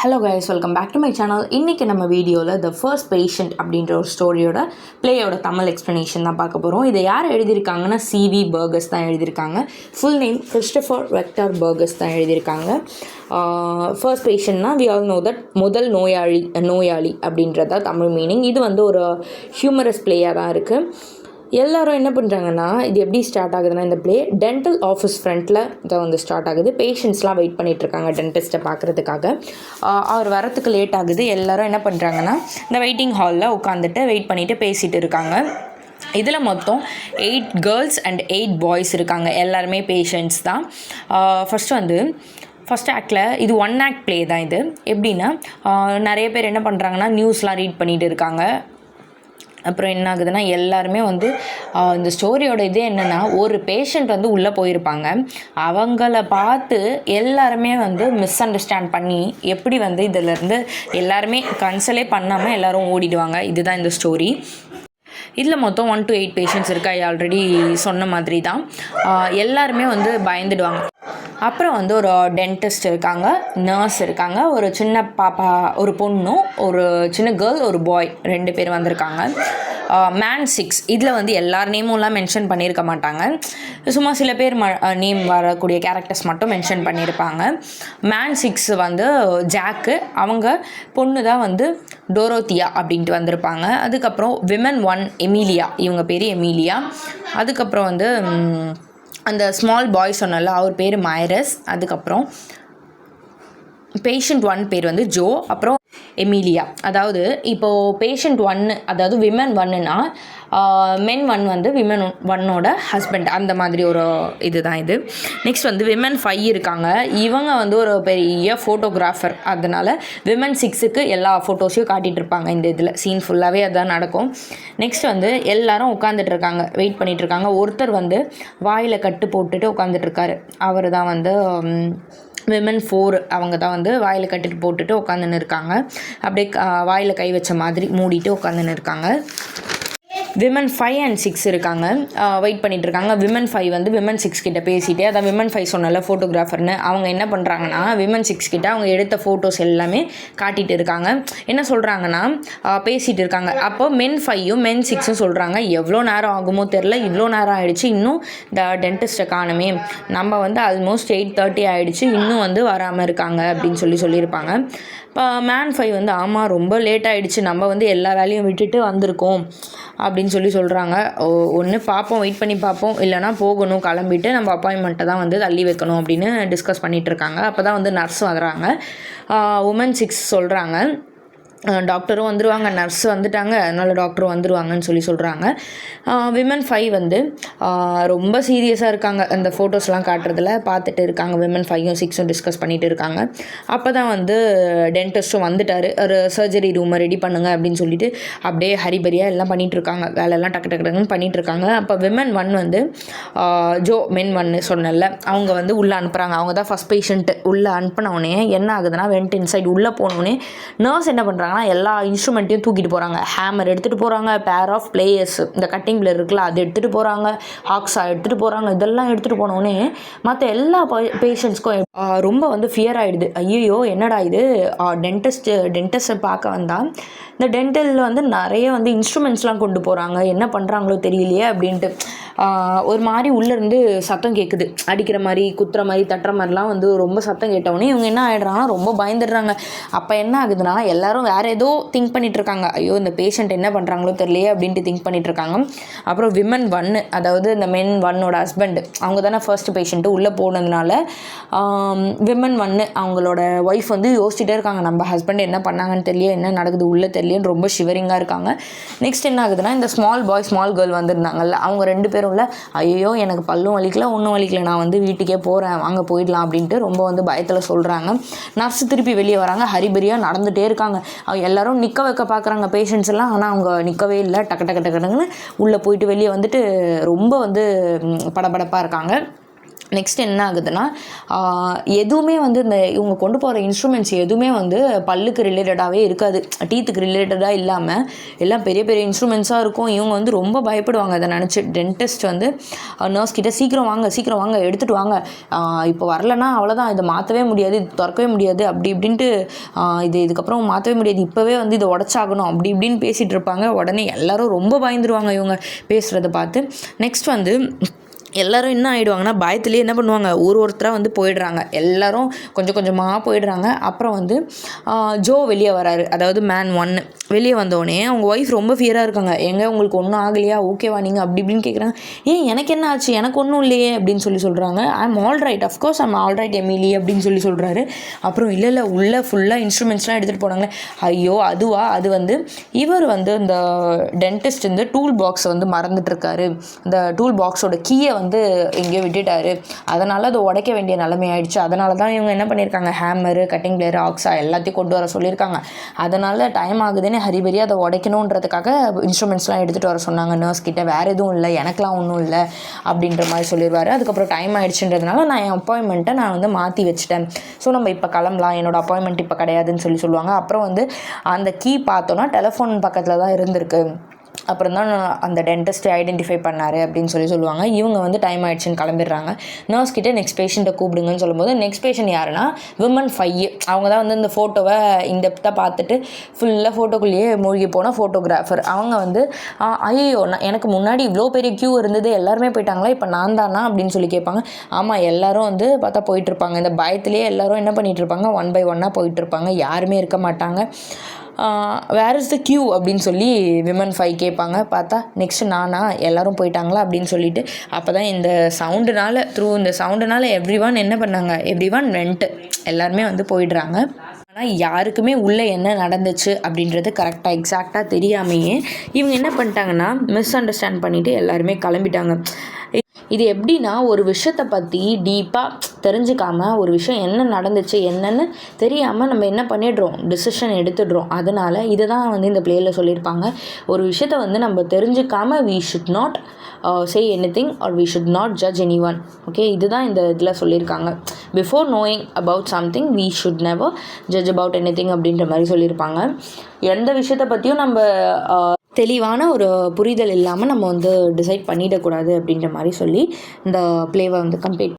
Hello guys, welcome back to my channel. இன்றைக்கி நம்ம வீடியோவில் த ஃபர்ஸ்ட் பேஷண்ட் அப்படின்ற ஒரு ஸ்டோரியோட பிளேயோட தமிழ் எக்ஸ்ப்ளனேஷன் தான் பார்க்க போகிறோம். இதை யார் எழுதியிருக்காங்கன்னா சிவி பர்கஸ் தான் எழுதியிருக்காங்க. Full name Christopher Victor Burgess தான் எழுதியிருக்காங்க. ஃபர்ஸ்ட் பேஷண்ட்னா வி ஆல் நோ தட் முதல் நோயாளி அப்படின்றதா தமிழ் மீனிங். இது வந்து ஒரு ஹியூமரஸ் பிளேயாக தான் இருக்குது. எல்லோரும் என்ன பண்ணுறாங்கன்னா, இது எப்படி ஸ்டார்ட் ஆகுதுன்னா, இந்த பிளே டென்டல் ஆஃபீஸ் ஃப்ரண்ட்டில் தான் வந்து ஸ்டார்ட் ஆகுது. பேஷண்ட்ஸ்லாம் வெயிட் பண்ணிகிட்ருக்காங்க டென்டிஸ்ட்டை பார்க்குறதுக்காக. அவர் வரத்துக்கு லேட் ஆகுது. எல்லோரும் என்ன பண்ணுறாங்கன்னா, இந்த வெயிட்டிங் ஹாலில் உட்காந்துட்டு வெயிட் பண்ணிவிட்டு பேசிகிட்டு இருக்காங்க. இதில் மொத்தம் 8 கேர்ள்ஸ் அண்ட் 8 பாய்ஸ் இருக்காங்க. எல்லாருமே பேஷண்ட்ஸ் தான். ஃபஸ்ட் ஆக்டில் இது 1 ஆக்ட் ப்ளே தான். இது எப்படின்னா, நிறைய பேர் என்ன பண்ணுறாங்கன்னா, நியூஸ்லாம் ரீட் பண்ணிகிட்டு இருக்காங்க. அப்புறம் என்ன ஆகுதுன்னா, எல்லாருமே வந்து இந்த ஸ்டோரியோட இதே என்னென்னா, ஒரு பேஷண்ட் வந்து உள்ளே போயிருப்பாங்க. அவங்கள பார்த்து எல்லாருமே வந்து மிஸ் அண்டர்ஸ்டாண்ட் பண்ணி எப்படி வந்து இதிலேருந்து எல்லாருமே கன்சலே பண்ணாமல் எல்லோரும் ஓடிடுவாங்க. இதுதான் இந்த ஸ்டோரி. இதில் மொத்தம் 1 to 8 பேஷண்ட்ஸ் இருக்கா. ஆல்ரெடி சொன்ன மாதிரி தான். எல்லாருமே வந்து பயந்துடுவாங்க. அப்புறம் வந்து ஒரு டென்டிஸ்ட் இருக்காங்க, நர்ஸ் இருக்காங்க, ஒரு சின்ன பாப்பா, ஒரு பொண்ணும், ஒரு சின்ன கேர்ள், ஒரு பாய், 2 பேர் வந்திருக்காங்க. மேன் 6 இதில் வந்து எல்லார் நேமும்லாம் மென்ஷன் பண்ணியிருக்க மாட்டாங்க. சும்மா சில பேர் நேம் வரக்கூடிய கேரக்டர்ஸ் மட்டும் மென்ஷன் பண்ணியிருப்பாங்க. மேன் 6 வந்து ஜாக்கு, அவங்க பொண்ணு தான் வந்து டோரோத்தியா அப்படின்ட்டு வந்திருப்பாங்க. அதுக்கப்புறம் விமன் 1 எமிலியா, இவங்க பேர் எமிலியா. அதுக்கப்புறம் வந்து அந்த ஸ்மால் பாய் சொன்னல, அவர் பேர் மைரஸ். அதுக்கப்புறம் பேஷண்ட் 1 பேர் வந்து ஜோ, அப்புறம் எமிலியா. அதாவது இப்போது பேஷண்ட் 1, அதாவது விமன் 1னா மென் 1 வந்து விமன் 1ஓட ஹஸ்பண்ட், அந்த மாதிரி ஒரு இதுதான் இது. நெக்ஸ்ட் வந்து விமன் 5 இருக்காங்க. இவங்க வந்து ஒரு பெரிய ஃபோட்டோகிராஃபர். அதனால் விமன் 6க்கு எல்லா ஃபோட்டோஸையும் காட்டிகிட்டு இருப்பாங்க. இந்த இதில் சீன் ஃபுல்லாகவே அதுதான் நடக்கும். நெக்ஸ்ட் வந்து எல்லாரும் உட்காந்துட்டு இருக்காங்க, வெயிட் பண்ணிகிட்டு இருக்காங்க. ஒருத்தர் வந்து வாயில் கட்டு போட்டுட்டு உட்காந்துட்ருக்காரு. அவர் தான் வந்து விமன் 4, அவங்க தான் வந்து வாயில் கட்டிட்டு போட்டுட்டு உட்காந்துன்னு இருக்காங்க. அப்படியே வாயில் கை வச்ச மாதிரி மூடிட்டு உட்காந்துன்னு இருக்காங்க. விமன் 5 and 6 இருக்காங்க, வெயிட் பண்ணிகிட்டு இருக்காங்க. விமன் 5 வந்து விமன் 6 கிட்ட பேசிகிட்டே, அதான் விமன் 5 சொன்னல ஃபோட்டோகிராஃபர்னு, அவங்க என்ன பண்ணுறாங்கன்னா, விமன் 6 கிட்ட அவங்க எடுத்த ஃபோட்டோஸ் எல்லாமே காட்டிகிட்டு இருக்காங்க. என்ன சொல்கிறாங்கன்னா, பேசிகிட்டு இருக்காங்க. அப்போ மென் 5ம் மென் 6ம் சொல்கிறாங்க, எவ்வளோ நேரம் ஆகுமோ தெரில, இவ்வளோ நேரம் ஆகிடுச்சு, இன்னும் இந்த டென்டிஸ்ட்டை காணுமே, நம்ம வந்து ஆல்மோஸ்ட் 8:30 ஆகிடுச்சு, இன்னும் வந்து வராமல் இருக்காங்க அப்படின்னு சொல்லியிருப்பாங்க. இப்போ மேன் 5 வந்து, ஆமாம் ரொம்ப லேட் ஆகிடுச்சு, நம்ம வந்து எல்லா வேலையும் விட்டுட்டு வந்திருக்கோம் அப்படின்னு சொல்கிறாங்க. ஒன்று பார்ப்போம், வெயிட் பண்ணி பார்ப்போம், இல்லைனா போகணும், கிளம்பிட்டு நம்ம அப்பாயின்மெண்ட்டை தான் வந்து தள்ளி வைக்கணும் அப்படின்னு டிஸ்கஸ் பண்ணிகிட்டு இருக்காங்க. அப்போ தான் வந்து நர்ஸ் வர்றாங்க. உமன் 6 சொல்கிறாங்க, டாக்டரும் வந்துடுவாங்க, நர்ஸ் வந்துட்டாங்க, அதனால் டாக்டரும் வந்துடுவாங்கன்னு சொல்கிறாங்க. விமன் 5 வந்து ரொம்ப சீரியஸாக இருக்காங்க. அந்த ஃபோட்டோஸ்லாம் காட்டுறதுல பார்த்துட்டு இருக்காங்க. விமன் 5ம் 6ம் டிஸ்கஸ் பண்ணிகிட்டு இருக்காங்க. அப்போ தான் வந்து டென்டிஸ்ட்டும் வந்துட்டார். ஒரு சர்ஜரி ரூமை ரெடி பண்ணுங்க அப்படின்னு சொல்லிட்டு அப்படியே ஹரிபரியாக எல்லாம் பண்ணிகிட்ருக்காங்க. வேலையெல்லாம் டக்கு டக்குன்னு பண்ணிகிட்ருக்காங்க. அப்போ விமன் 1 வந்து ஜோ மென் 1 சொன்னல, அவங்க வந்து உள்ளே அனுப்புகிறாங்க. அவங்க தான் ஃபஸ்ட் பேஷண்ட்டு. உள்ளே அனுப்பினவுடனே என்ன ஆகுதுன்னா, வெண்ட் இன்சைட் உள்ளே போனோடனே நர்ஸ் என்ன பண்ணுறாங்க, எல்லா இன்ஸ்ட்ருமெண்ட்டையும் தூக்கிட்டு போகிறாங்க. ஹேமர் எடுத்துகிட்டு போகிறாங்க, பேர் ஆஃப் பிளேயர்ஸ், இந்த கட்டிங் பிளேயர் இருக்குல்ல, அது எடுத்துகிட்டு போகிறாங்க, ஹாக்ஸா எடுத்துகிட்டு போகிறாங்க. இதெல்லாம் எடுத்துகிட்டு போனோடனே மற்ற எல்லா பேஷண்ட்ஸ்க்கும் ரொம்ப வந்து ஃபியர் ஆகிடுது. ஐயோ என்னடா இது, டென்டிஸ்ட்டை பார்க்க வந்தால் இந்த டென்டலில் வந்து நிறைய வந்து இன்ஸ்ட்ருமெண்ட்ஸ்லாம் கொண்டு போகிறாங்க, என்ன பண்ணுறாங்களோ தெரியலையே அப்படின்ட்டு ஒரு மாதிரி உள்ளேருந்து சத்தம் கேட்குது. அடிக்கிற மாதிரி, குத்துற மாதிரி, தட்டுற மாதிரிலாம் வந்து ரொம்ப சத்தம் கேட்டவுடனே இவங்க என்ன ஆகிடுறாங்கன்னா, ரொம்ப பயந்துடுறாங்க. அப்போ என்ன ஆகுதுன்னா, எல்லோரும் வேறு ஏதோ திங்க் பண்ணிகிட்ருக்காங்க. ஐயோ இந்த பேஷண்ட் என்ன பண்ணுறாங்களோ தெரியலையே அப்படின்ட்டு திங்க் பண்ணிகிட்ருக்காங்க. அப்புறம் விமன் 1, அதாவது இந்த மென் 1ஓட ஹஸ்பண்ட், அவங்க தானே ஃபர்ஸ்ட் பேஷண்ட்டு, உள்ளே போனதுனால விமன் 1 அவங்களோட ஒய்ஃப் வந்து யோசிச்சுட்டே இருக்காங்க, நம்ம ஹஸ்பண்ட் என்ன பண்ணாங்கன்னு தெரியல, என்ன நடக்குது உள்ளே தெரியலன்னு ரொம்ப ஷிவரிங்காக இருக்காங்க. நெக்ஸ்ட் என்ன ஆகுதுன்னா, இந்த ஸ்மால் பாய் ஸ்மால் கேர்ள் வந்திருந்தாங்கல்ல, அவங்க 2 பேரும் ஐயோ எனக்கு பல்லும் வலிக்கல, ஒன்றும் வலிக்கல, நான் வந்து வீட்டுக்கே போகிறேன், வாங்க போயிடலாம் அப்படின்ட்டு ரொம்ப வந்து பயத்தில் சொல்கிறாங்க. நர்ஸ் திருப்பி வெளியே வராங்க, ஹரிபரியாக நடந்துகிட்டே இருக்காங்க. எல்லோரும் நிற்க வைக்க பார்க்குறாங்க பேஷண்ட்ஸ் எல்லாம், ஆனால் அவங்க நிற்கவே இல்லை. டக்கு டக்கு டக்குன்னு உள்ளே போயிட்டு வெளியே வந்துட்டு ரொம்ப வந்து படபடப்பாக இருக்காங்க. நெக்ஸ்ட் என்ன ஆகுதுன்னா எதுவுமே வந்து இந்த இவங்க கொண்டு போகிற இன்ஸ்ட்ருமெண்ட்ஸ் எதுவுமே வந்து பல்லுக்கு ரிலேட்டடாகவே இருக்காது, டீத்துக்கு ரிலேட்டடாக இல்லாமல் எல்லாம் பெரிய பெரிய இன்ஸ்ட்ருமெண்ட்ஸாக இருக்கும். இவங்க வந்து ரொம்ப பயப்படுவாங்க அதை நினச்சி. டென்டிஸ்ட் வந்து நர்ஸ் கிட்ட சீக்கிரம் வாங்க எடுத்துகிட்டு வாங்க, இப்போ வரலன்னா அவ்வளோதான், இதை மாற்றவே முடியாது, இது திறக்கவே முடியாது, அப்படி இப்படின்ட்டு இதுக்கப்புறம் மாற்றவே முடியாது, இப்போவே வந்து இதை உடச்சாகணும் அப்படி இப்படின்னு பேசிகிட்டு இருப்பாங்க. உடனே எல்லோரும் ரொம்ப பயந்துருவாங்க இவங்க பேசுகிறத பார்த்து. நெக்ஸ்ட் வந்து எல்லோரும் என்ன ஆகிடுவாங்கன்னா பயத்துலேயே என்ன பண்ணுவாங்க, ஒருத்தராக வந்து போயிடுறாங்க, எல்லோரும் கொஞ்சம் கொஞ்சமாக போயிடுறாங்க. அப்புறம் வந்து ஜோ வெளியே வராரு, அதாவது மேன் 1 வெளியே வந்தோடனே அவங்க ஒய்ஃப் ரொம்ப ஃபியராக இருக்காங்க. எங்கே உங்களுக்கு ஒன்றும் ஆகலையா, ஓகேவா நீங்கள் அப்படி இப்படின்னு கேட்குறாங்க. எனக்கு என்ன ஆச்சு, எனக்கு ஒன்றும் இல்லையே அப்படின்னு சொல்கிறாங்க. I'm all right, of course I'm all right Emily அப்படின்னு சொல்கிறாரு. அப்புறம் இல்லை உள்ளே ஃபுல்லாக இன்ஸ்ட்ருமெண்ட்ஸ்லாம் எடுத்துகிட்டு போனாங்க. ஐயோ அதுவா, அது வந்து இவர் வந்து இந்த டென்டிஸ்ட் வந்து டூல் பாக்ஸை வந்து மறந்துட்டுருக்காரு, இந்த டூல் பாக்ஸோட கீயை வந்து எங்கேயோ விட்டுட்டாரு, அதனால் அதை உடைக்க வேண்டிய நிலைமை ஆயிடுச்சு. அதனால தான் இவங்க என்ன பண்ணியிருக்காங்க, ஹேமரு, கட்டிங் பிளேயர், ஆக்ஸா எல்லாத்தையும் கொண்டு வர சொல்லியிருக்காங்க. அதனால் டைம் ஆகுதுன்னு ஹரிபரி அதை உடைக்கணுன்றதுக்காக இன்ஸ்ட்ருமெண்ட்ஸ்லாம் எடுத்துகிட்டு வர சொன்னாங்க நர்ஸ் கிட்ட. வேறு எதுவும் இல்லை, எனக்குலாம் ஒன்றும் இல்லை அப்படின்ற மாதிரி சொல்லிடுவார். அதுக்கப்புறம் டைம் ஆயிடுச்சுன்றதுனால நான் என் அப்பாயின்மெண்ட்டை நான் வந்து மாற்றி வச்சுட்டேன், ஸோ நம்ம இப்போ கிளம்பலாம், என்னோடய அப்பாயின்மெண்ட் இப்போ கிடையாதுன்னு சொல்லுவாங்க. அப்புறம் வந்து அந்த கீ பார்த்தோன்னா டெலிஃபோன் பக்கத்தில் தான் இருந்திருக்கு. அப்புறம் தான் அந்த டென்டிஸ்ட்டை ஐடென்டிஃபை பண்ணார் அப்படின்னு சொல்லுவாங்க. இவங்க வந்து டைம் ஆகிடுச்சின்னு கிளம்பிடுறாங்க. நர்ஸ் கிட்டே நெக்ஸ்ட் பேஷண்ட்டை கூப்பிடுங்கன்னு சொல்லும்போது நெக்ஸ்ட் பேஷண்ட் யாருன்னா விமன் 5. அவங்க தான் வந்து இந்த ஃபோட்டோவை இன்டெப்த்தாக பார்த்துட்டு ஃபுல்லாக ஃபோட்டோக்குள்ளேயே மூழ்கி போன ஃபோட்டோகிராஃபர். அவங்க வந்து ஐயோ எனக்கு முன்னாடி இவ்வளோ பெரிய க்யூ இருந்தது, எல்லாருமே போயிட்டாங்களா, இப்போ நான் தானா அப்படின்னு சொல்லி கேட்பாங்க. ஆமாம், எல்லோரும் வந்து பார்த்தா போயிட்டுருப்பாங்க, இந்த பயத்துலேயே எல்லோரும் என்ன பண்ணிகிட்ருப்பாங்க, 1 by 1 போயிட்டுருப்பாங்க, யாருமே இருக்க மாட்டாங்க. வேர் இஸ் த கியூ அப்படின்னு சொல்லி விமன் 5 கேட்பாங்க. பார்த்தா நெக்ஸ்ட்டு நானா, எல்லோரும் போயிட்டாங்களா அப்படின்னு சொல்லிட்டு. அப்போ தான் இந்த சவுண்டுனால எவ்ரி ஒன் என்ன பண்ணாங்க, எவ்ரி ஒன் வென்ட்டு, எல்லாருமே வந்து போயிடுறாங்க. ஆனால் யாருக்குமே உள்ளே என்ன நடந்துச்சு அப்படின்றது கரெக்டாக எக்ஸாக்டாக தெரியாமையே இவங்க என்ன பண்ணிட்டாங்கன்னா மிஸ் அண்டர்ஸ்டாண்ட் பண்ணிவிட்டு எல்லாருமே கிளம்பிட்டாங்க. இது எப்படின்னா ஒரு விஷயத்தை பற்றி டீப்பாக தெரிஞ்சுக்காமல் ஒரு விஷயம் என்ன நடந்துச்சு என்னன்னு தெரியாமல் நம்ம என்ன பண்ணிடுறோம், டிசிஷன் எடுத்துடுறோம். அதனால் இதை தான் வந்து இந்த பிளேயில் சொல்லியிருப்பாங்க. ஒரு விஷயத்தை வந்து நம்ம தெரிஞ்சுக்காமல் we should not say anything or we should not judge anyone. Okay, இதுதான் இந்த இதில் சொல்லியிருக்காங்க. Before knowing about something we should never judge about anything அப்படின்ற மாதிரி சொல்லியிருப்பாங்க. எந்த விஷயத்தை பற்றியும் நம்ம தெளிவான ஒரு புரிதல் இல்லாமல் நம்ம வந்து டிசைட் பண்ணிடக்கூடாது அப்படின்ற மாதிரி சொல்லி இந்த பிளேவை வந்து கம்ப்ளீட்